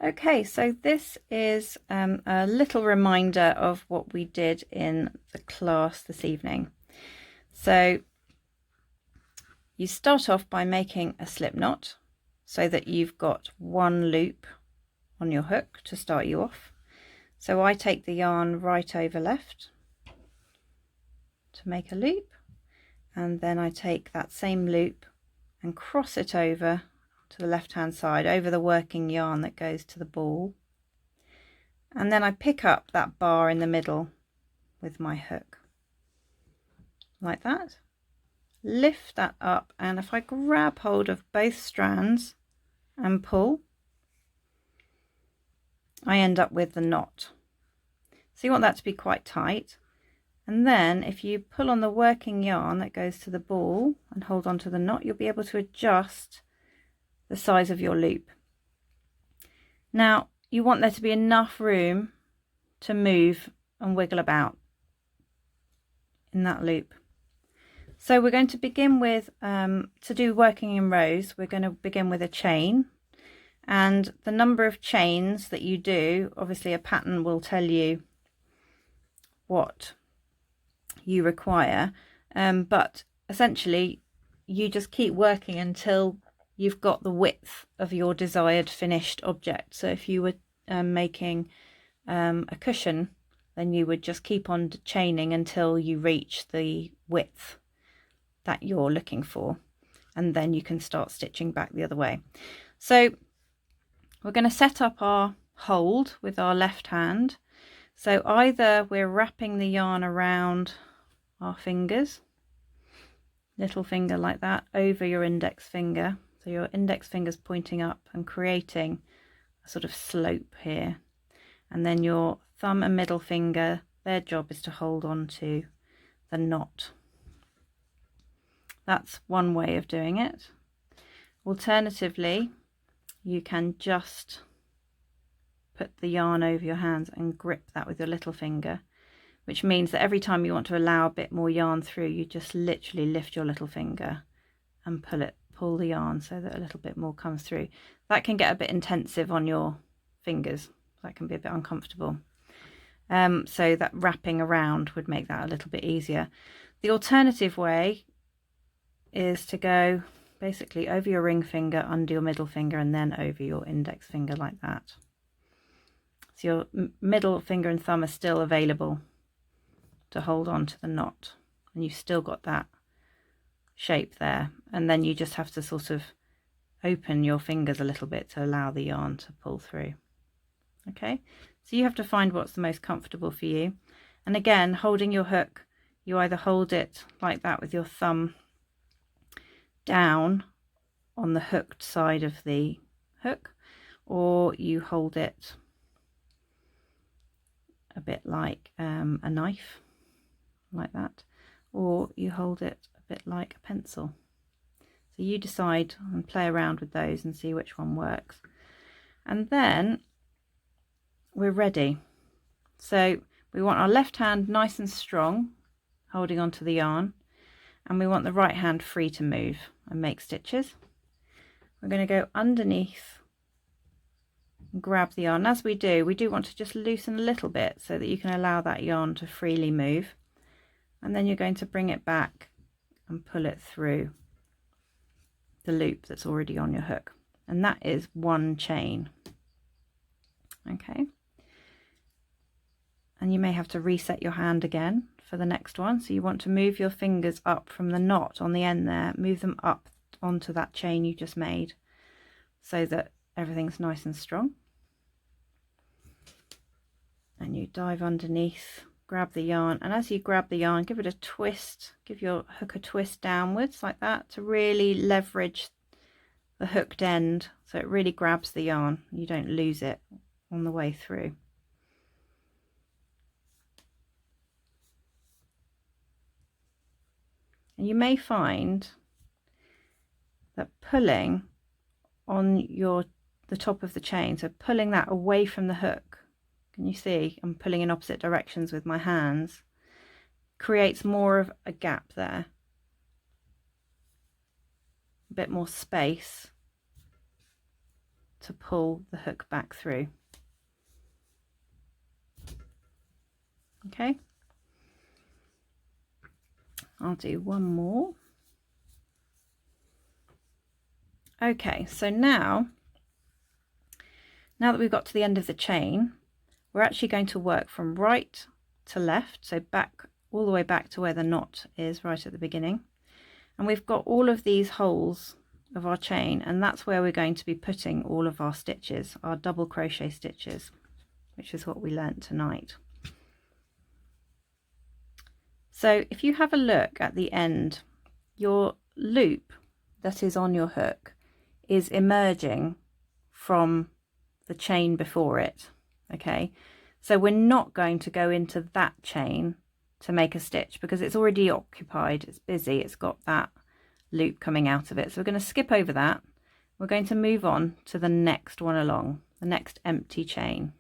Okay, so this is a little reminder of what we did in the class this evening. So you start off by making a slip knot so that you've got one loop on your hook to start you off. So I take the yarn right over left to make a loop, and then I take that same loop and cross it over to the left hand side over the working yarn that goes to the ball, and then I pick up that bar in the middle with my hook like that, lift that up, and if I grab hold of both strands and pull, I end up with the knot. So you want that to be quite tight, and then if you pull on the working yarn that goes to the ball and hold on to the knot, you'll be able to adjust the size of your loop. Now you want there to be enough room to move and wiggle about in that loop. So we're going to begin with, to do working in rows, we're going to begin with a chain, and the number of chains that you do, obviously a pattern will tell you what you require, but essentially you just keep working until you've got the width of your desired finished object. So if you were making a cushion, then you would just keep on chaining until you reach the width that you're looking for, and then you can start stitching back the other way. So we're going to set up our hold with our left hand. So either we're wrapping the yarn around our fingers, little finger like that, over your index finger, so your index finger's pointing up and creating a sort of slope here, and then your thumb and middle finger, their job is to hold on to the knot. That's one way of doing it. Alternatively, you can just put the yarn over your hands and grip that with your little finger, which means that every time you want to allow a bit more yarn through, you just literally lift your little finger and pull the yarn so that a little bit more comes through. That can get a bit intensive on your fingers. That can be a bit uncomfortable. So that wrapping around would make that a little bit easier. The alternative way is to go basically over your ring finger, under your middle finger, and then over your index finger like that. So your middle finger and thumb are still available to hold on to the knot, and you've still got that shape there, and then you just have to sort of open your fingers a little bit to allow the yarn to pull through. Okay, so you have to find what's the most comfortable for you, and again, holding your hook, you either hold it like that with your thumb down on the hooked side of the hook, or you hold it a bit like a knife like that, or you hold it a bit like a pencil. So you decide and play around with those and see which one works, and then we're ready. So we want our left hand nice and strong holding onto the yarn, and we want the right hand free to move and make stitches. We're going to go underneath and grab the yarn. As we do want to just loosen a little bit so that you can allow that yarn to freely move, and then you're going to bring it back and pull it through the loop that's already on your hook, and that is one chain. Okay, and you may have to reset your hand again for the next one. So you want to move your fingers up from the knot on the end there, move them up onto that chain you just made so that everything's nice and strong, and you dive underneath, grab the yarn, and as you grab the yarn, give it a twist, give your hook a twist downwards like that to really leverage the hooked end so it really grabs the yarn, you don't lose it on the way through. And you may find that pulling on the top of the chain, so pulling that away from the hook, can you see I'm pulling in opposite directions with my hands, creates more of a gap there, a bit more space to pull the hook back through. Okay, I'll do one more. Okay, so now that we've got to the end of the chain, we're actually going to work from right to left, so back all the way back to where the knot is right at the beginning. And we've got all of these holes of our chain, and that's where we're going to be putting all of our stitches, our double crochet stitches, which is what we learnt tonight. So if you have a look at the end, your loop that is on your hook is emerging from the chain before it. Okay, so we're not going to go into that chain to make a stitch because it's already occupied, it's busy, it's got that loop coming out of it. So we're going to skip over that. We're going to move on to the next one along, the next empty chain.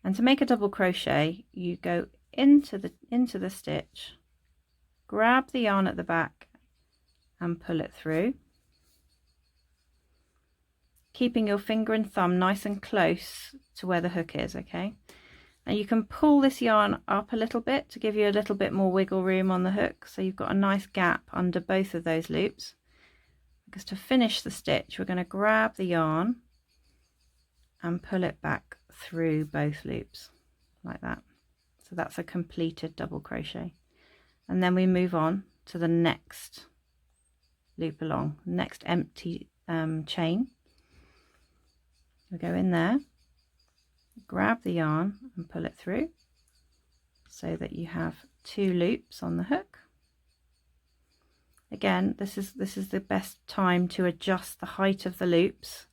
And to make a double crochet, you go into the stitch, grab the yarn at the back and pull it through, keeping your finger and thumb nice and close to where the hook is. Okay, and you can pull this yarn up a little bit to give you a little bit more wiggle room on the hook, so you've got a nice gap under both of those loops. Because to finish the stitch, we're going to grab the yarn and pull it back through both loops like that. So that's a completed double crochet, and then we move on to the next loop along, next empty chain. We go in there, grab the yarn and pull it through so that you have 2 loops on the hook. Again, this is the best time to adjust the height of the loops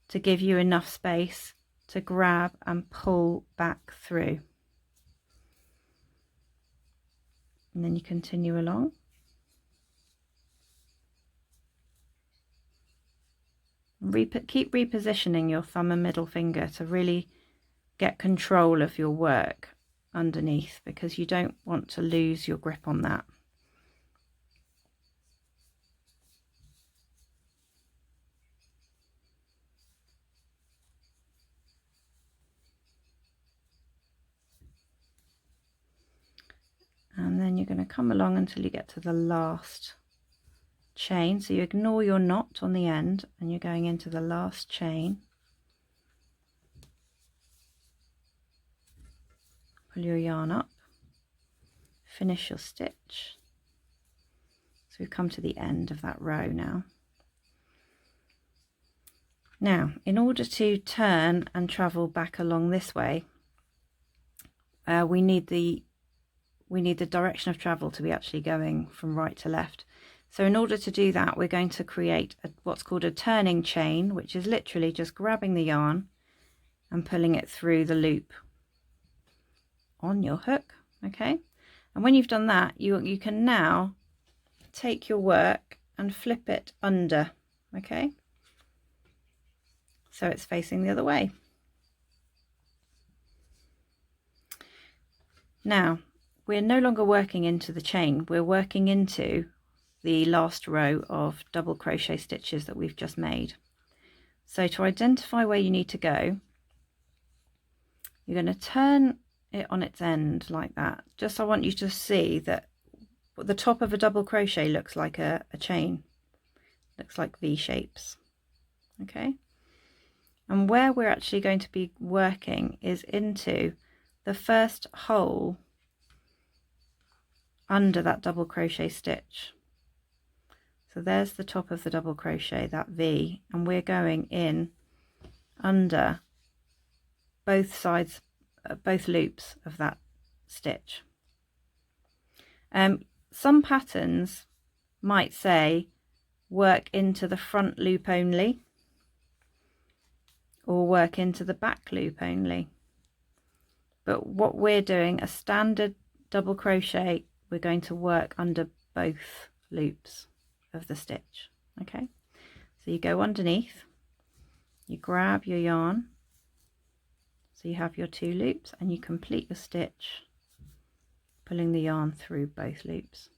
to give you enough space to grab and pull back through. And then you continue along. Keep repositioning your thumb and middle finger to really get control of your work underneath, because you don't want to lose your grip on that. And then you're going to come along until you get to the last chain. So you ignore your knot on the end and you're going into the last chain. Pull your yarn up, finish your stitch. So we've come to the end of that row now. Now, in order to turn and travel back along this way, we need the direction of travel to be actually going from right to left. So in order to do that, we're going to create what's called a turning chain, which is literally just grabbing the yarn and pulling it through the loop on your hook. Okay, and when you've done that, you can now take your work and flip it under. Okay, so it's facing the other way. Now we're no longer working into the chain, we're working into the last row of double crochet stitches that we've just made. So to identify where you need to go, you're going to turn it on its end like that. Just I want you to see that the top of a double crochet looks like a chain, looks like V shapes. Okay, and where we're actually going to be working is into the first hole under that double crochet stitch. So there's the top of the double crochet, that V, and we're going in under both sides, both loops of that stitch. Some patterns might say work into the front loop only, or work into the back loop only. But what we're doing, a standard double crochet, we're going to work under both loops of the stitch. Okay, so you go underneath, you grab your yarn, so you have your 2 loops, and you complete your stitch pulling the yarn through both loops.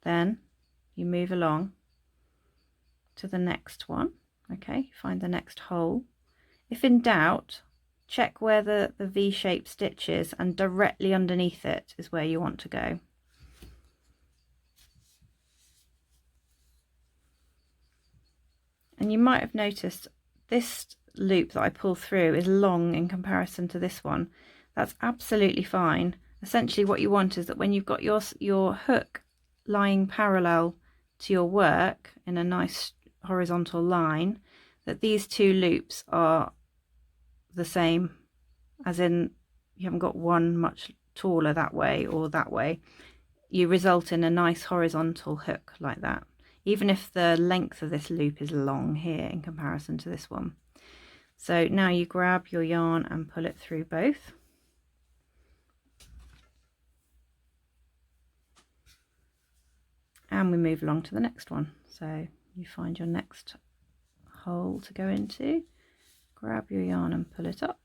Then you move along to the next one, Okay, find the next hole. If in doubt, check where the V-shaped stitch is, and directly underneath it is where you want to go. And you might have noticed this loop that I pull through is long in comparison to this one. That's absolutely fine. Essentially what you want is that when you've got your hook lying parallel to your work in a nice horizontal line, that these two loops are the same, as in you haven't got one much taller that way or that way. You result in a nice horizontal hook like that, even if the length of this loop is long here in comparison to this one. So now you grab your yarn and pull it through both. And we move along to the next one. So you find your next hole to go into, grab your yarn and pull it up.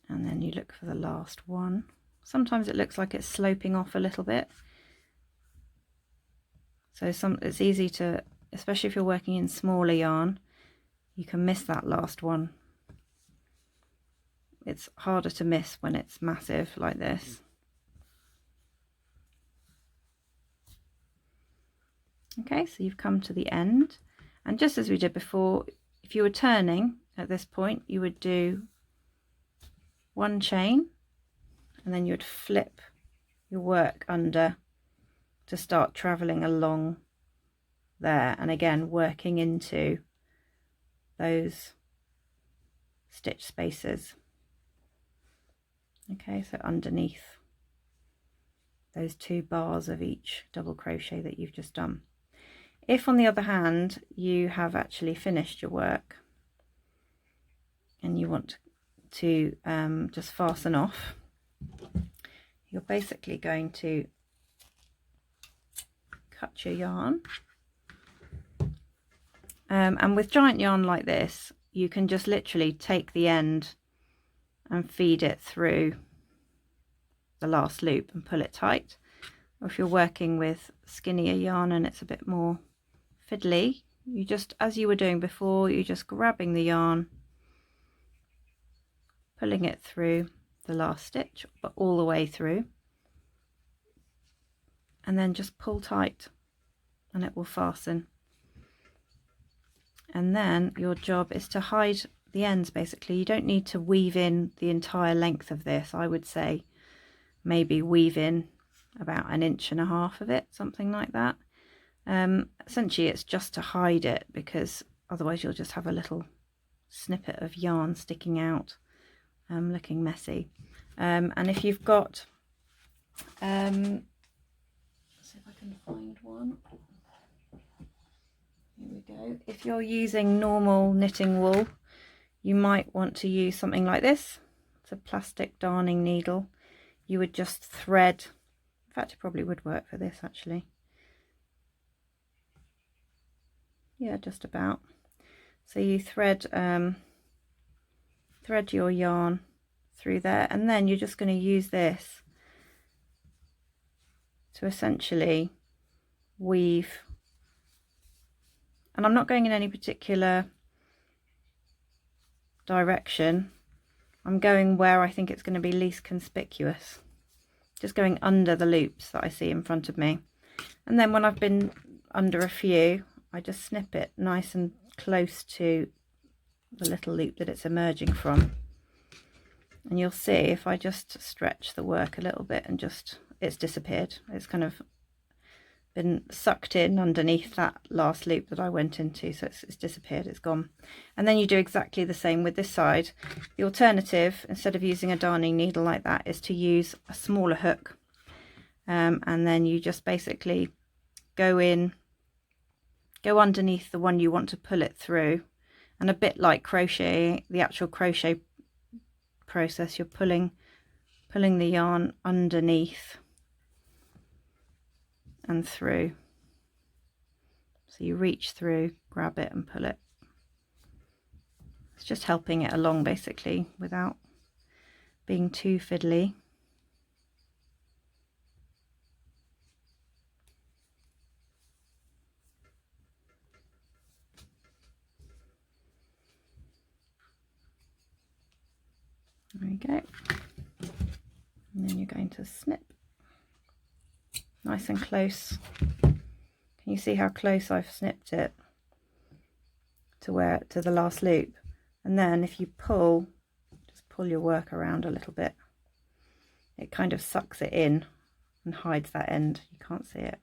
And then you look for the last one. Sometimes it looks like it's sloping off a little bit. So it's easy to, especially if you're working in smaller yarn, you can miss that last one. It's harder to miss when it's massive like this. Okay, so you've come to the end, and just as we did before, if you were turning at this point, you would do one chain and then you would flip your work under to start traveling along there, and again working into those stitch spaces. Okay, so underneath those two bars of each double crochet that you've just done. If on the other hand you have actually finished your work and you want to just fasten off, you're basically going to cut your yarn, and with giant yarn like this you can just literally take the end and feed it through the last loop and pull it tight. Or if you're working with skinnier yarn and it's a bit more fiddly, you just, as you were doing before, you're just grabbing the yarn, pulling it through the last stitch, but all the way through, and then just pull tight and it will fasten. And then your job is to hide the ends. Basically, you don't need to weave in the entire length of this. I would say maybe weave in about 1.5 inches of it, something like that. Essentially it's just to hide it, because otherwise you'll just have a little snippet of yarn sticking out, looking messy. And if you've got let's see if I can find one. Here we go. If you're using normal knitting wool, you might want to use something like this. It's a plastic darning needle. You would just thread, in fact it probably would work for this actually. Yeah, just about. So you thread your yarn through there, and then you're just going to use this to essentially weave. And I'm not going in any particular direction. I'm going where I think it's going to be least conspicuous. Just going under the loops that I see in front of me. And then when I've been under a few, I just snip it nice and close to the little loop that it's emerging from. And you'll see if I just stretch the work a little bit and just, it's disappeared. It's kind of been sucked in underneath that last loop that I went into, so it's disappeared, it's gone. And then you do exactly the same with this side. The alternative, instead of using a darning needle like that, is to use a smaller hook, and then you just basically go underneath the one you want to pull it through, and a bit like crochet, the actual crochet process, you're pulling the yarn underneath and through. So you reach through, grab it and pull it. It's just helping it along basically without being too fiddly. There you go. And then you're going to snip nice and close. Can you see how close I've snipped it to the last loop? And then if you pull, just pull your work around a little bit, it kind of sucks it in and hides that end. You can't see it.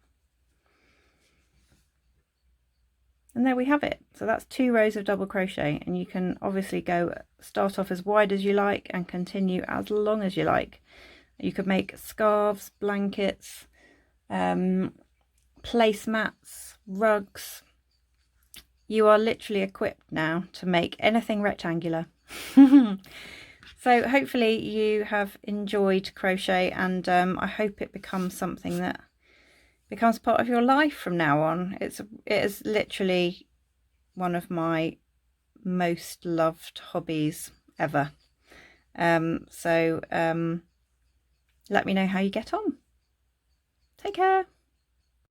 And there we have it. So that's 2 rows of double crochet, and you can obviously start off as wide as you like and continue as long as you like. You could make scarves, blankets, placemats, rugs. You are literally equipped now to make anything rectangular. So hopefully you have enjoyed crochet, and I hope it becomes something that becomes part of your life from now on. It is literally one of my most loved hobbies ever. Let me know how you get on. Take care.